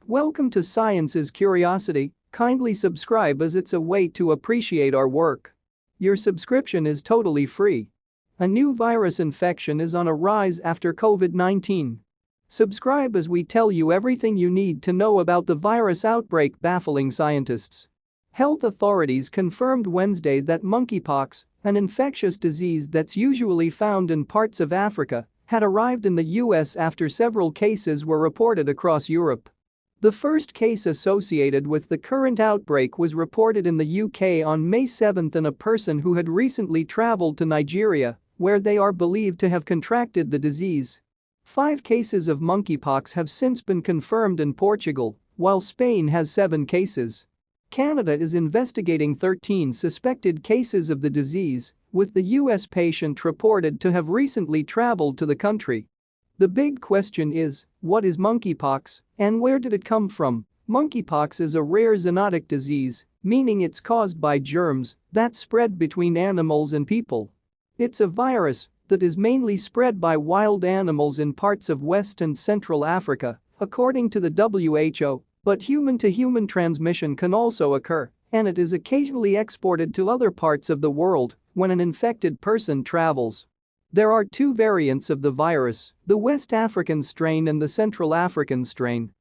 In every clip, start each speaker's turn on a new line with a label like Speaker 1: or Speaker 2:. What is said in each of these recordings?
Speaker 1: Welcome to Science's Curiosity. Kindly subscribe as it's a way to appreciate our work. Your subscription is totally free. A new virus infection is on a rise after COVID-19. Subscribe as we tell you everything you need to know about the virus outbreak baffling scientists. Health authorities confirmed Wednesday that monkeypox, an infectious disease that's usually found in parts of Africa, had arrived in the US after several cases were reported across Europe. The first case associated with the current outbreak was reported in the UK on May 7 in a person who had recently traveled to Nigeria, where they are believed to have contracted the disease. 5 cases of monkeypox have since been confirmed in Portugal, while Spain has 7 cases. Canada is investigating 13 suspected cases of the disease, with the US patient reported to have recently traveled to the country. The big question is, what is monkeypox and where did it come from? Monkeypox is a rare zoonotic disease, meaning it's caused by germs that spread between animals and people. It's a virus that is mainly spread by wild animals in parts of West and Central Africa, according to the WHO, but human-to-human transmission can also occur, and it is occasionally exported to other parts of the world when an infected person travels. There are 2 variants of the virus, the West African strain and the Central African strain.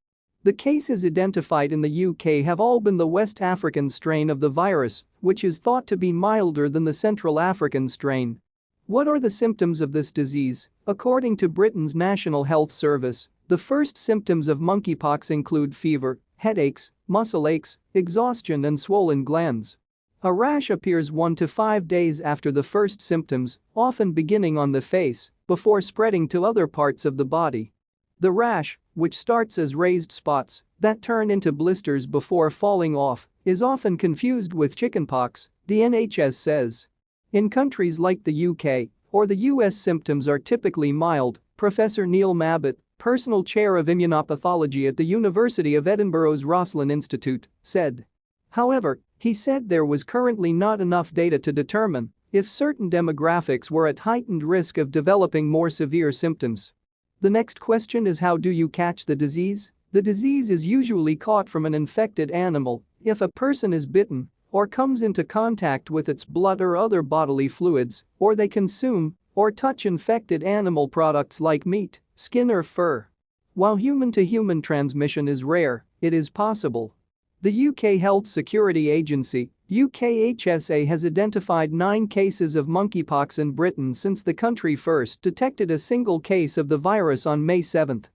Speaker 1: The cases identified in the UK have all been the West African strain of the virus, which is thought to be milder than the Central African strain. What are the symptoms of this disease? According to Britain's National Health Service, the first symptoms of monkeypox include fever, headaches, muscle aches, exhaustion and swollen glands. A rash appears 1 to 5 days after the first symptoms, often beginning on the face, before spreading to other parts of the body. The rash, which starts as raised spots that turn into blisters before falling off, is often confused with chickenpox, the NHS says. In countries like the UK or the US, symptoms are typically mild, Professor Neil Mabbutt, personal chair of immunopathology at the University of Edinburgh's Roslin Institute, said. However, he said there was currently not enough data to determine if certain demographics were at heightened risk of developing more severe symptoms. The next question is, how do you catch the disease? The disease is usually caught from an infected animal if a person is bitten or comes into contact with its blood or other bodily fluids, or they consume or touch infected animal products like meat, skin or fur. While human-to-human transmission is rare, it is possible. The UK Health Security Agency, UKHSA, has identified 9 cases of monkeypox in Britain since the country first detected a single case of the virus on May 7.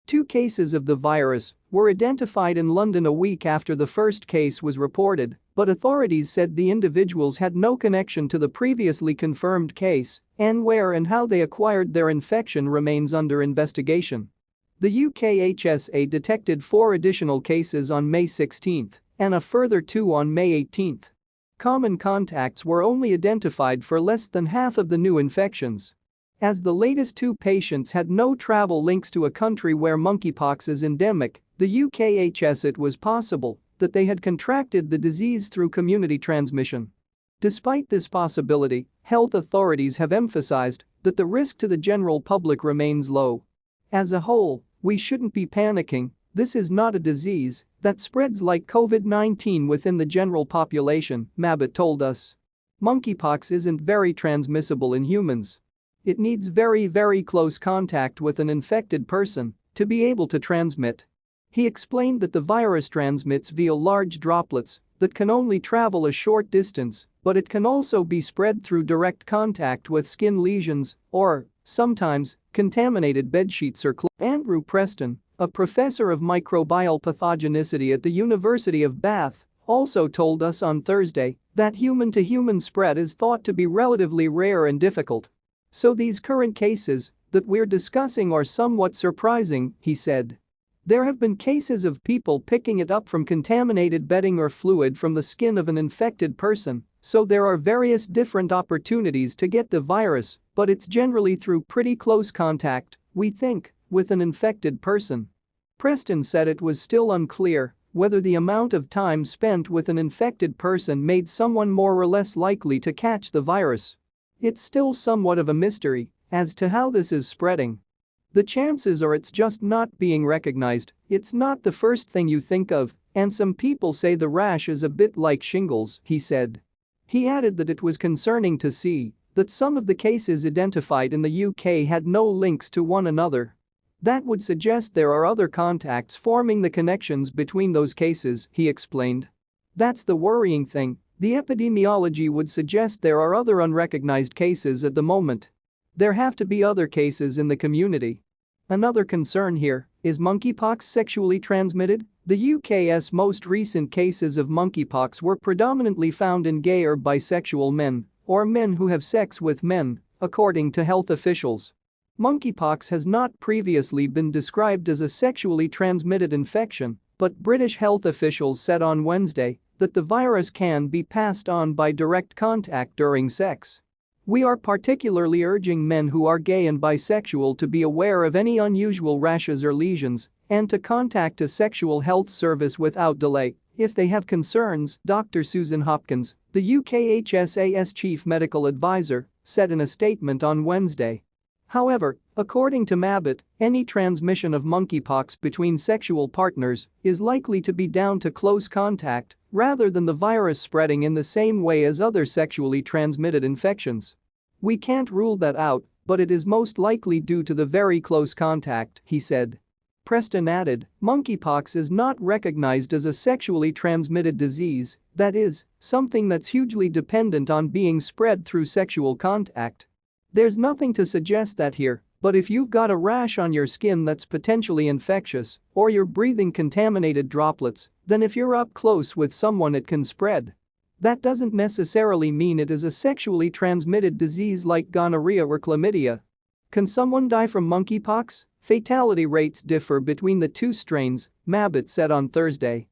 Speaker 1: 2 cases of the virus were identified in London a week after the first case was reported, but authorities said the individuals had no connection to the previously confirmed case, and where and how they acquired their infection remains under investigation. The UKHSA detected 4 additional cases on May 16 and a further 2 on May 18. Common contacts were only identified for less than half of the new infections. As the latest 2 patients had no travel links to a country where monkeypox is endemic, the UKHSA, it was possible that they had contracted the disease through community transmission. Despite this possibility, health authorities have emphasized that the risk to the general public remains low. As a whole, we shouldn't be panicking. This is not a disease that spreads like COVID-19 within the general population, Mabbutt told us. Monkeypox isn't very transmissible in humans. It needs very close contact with an infected person to be able to transmit. He explained that the virus transmits via large droplets that can only travel a short distance, but it can also be spread through direct contact with skin lesions or, sometimes, contaminated bedsheets or clothes. Andrew Preston, a professor of microbial pathogenicity at the University of Bath, also told us on Thursday that human-to-human spread is thought to be relatively rare and difficult. So these current cases that we're discussing are somewhat surprising, he said. There have been cases of people picking it up from contaminated bedding or fluid from the skin of an infected person, so there are various different opportunities to get the virus, but it's generally through pretty close contact, we think, with an infected person. Preston said it was still unclear whether the amount of time spent with an infected person made someone more or less likely to catch the virus. It's still somewhat of a mystery as to how this is spreading. The chances are it's just not being recognized, it's not the first thing you think of, and some people say the rash is a bit like shingles, he said. He added that it was concerning to see that some of the cases identified in the UK had no links to one another. That would suggest there are other contacts forming the connections between those cases, he explained. That's the worrying thing, the epidemiology would suggest there are other unrecognized cases at the moment. There have to be other cases in the community. Another concern here is monkeypox sexually transmitted? The UK's most recent cases of monkeypox were predominantly found in gay or bisexual men, or men who have sex with men, according to health officials. Monkeypox has not previously been described as a sexually transmitted infection, but British health officials said on Wednesday that the virus can be passed on by direct contact during sex. We are particularly urging men who are gay and bisexual to be aware of any unusual rashes or lesions and to contact a sexual health service without delay if they have concerns, Dr. Susan Hopkins, the UKHSA's chief medical advisor, said in a statement on Wednesday. However, according to Mabbutt, any transmission of monkeypox between sexual partners is likely to be down to close contact rather than the virus spreading in the same way as other sexually transmitted infections. We can't rule that out, but it is most likely due to the very close contact, he said. Preston added, monkeypox is not recognized as a sexually transmitted disease, that is, something that's hugely dependent on being spread through sexual contact. There's nothing to suggest that here, but if you've got a rash on your skin that's potentially infectious, or you're breathing contaminated droplets, then if you're up close with someone it can spread. That doesn't necessarily mean it is a sexually transmitted disease like gonorrhea or chlamydia. Can someone die from monkeypox? Fatality rates differ between the two strains, Mabbutt said on Thursday.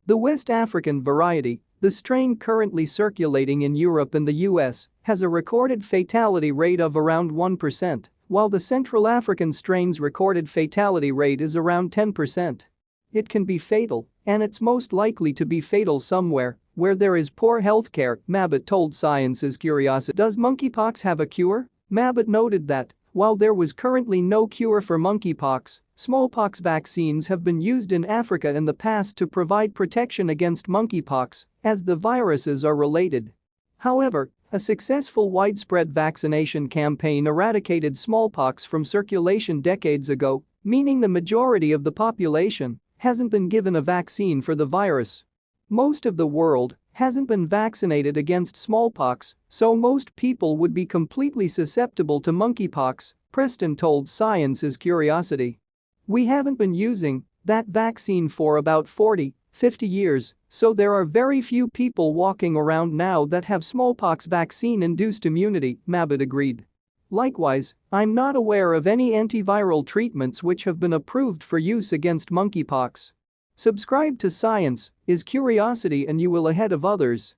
Speaker 1: The West African variety, the strain currently circulating in Europe and the US, has a recorded fatality rate of around 1%, while the Central African strain's recorded fatality rate is around 10%. It can be fatal, and it's most likely to be fatal somewhere where there is poor healthcare, Mabbutt told Science's Curiosity. Does monkeypox have a cure? Mabbutt noted that, while there was currently no cure for monkeypox, smallpox vaccines have been used in Africa in the past to provide protection against monkeypox, as the viruses are related. However, a successful widespread vaccination campaign eradicated smallpox from circulation decades ago, meaning the majority of the population hasn't been given a vaccine for the virus. Most of the world hasn't been vaccinated against smallpox, so most people would be completely susceptible to monkeypox, Preston told Science's Curiosity. We haven't been using that vaccine for about 40, 50 years, so there are very few people walking around now that have smallpox vaccine-induced immunity, Mabbutt agreed. Likewise, I'm not aware of any antiviral treatments which have been approved for use against monkeypox. Subscribe to Science is Curiosity and you will ahead of others.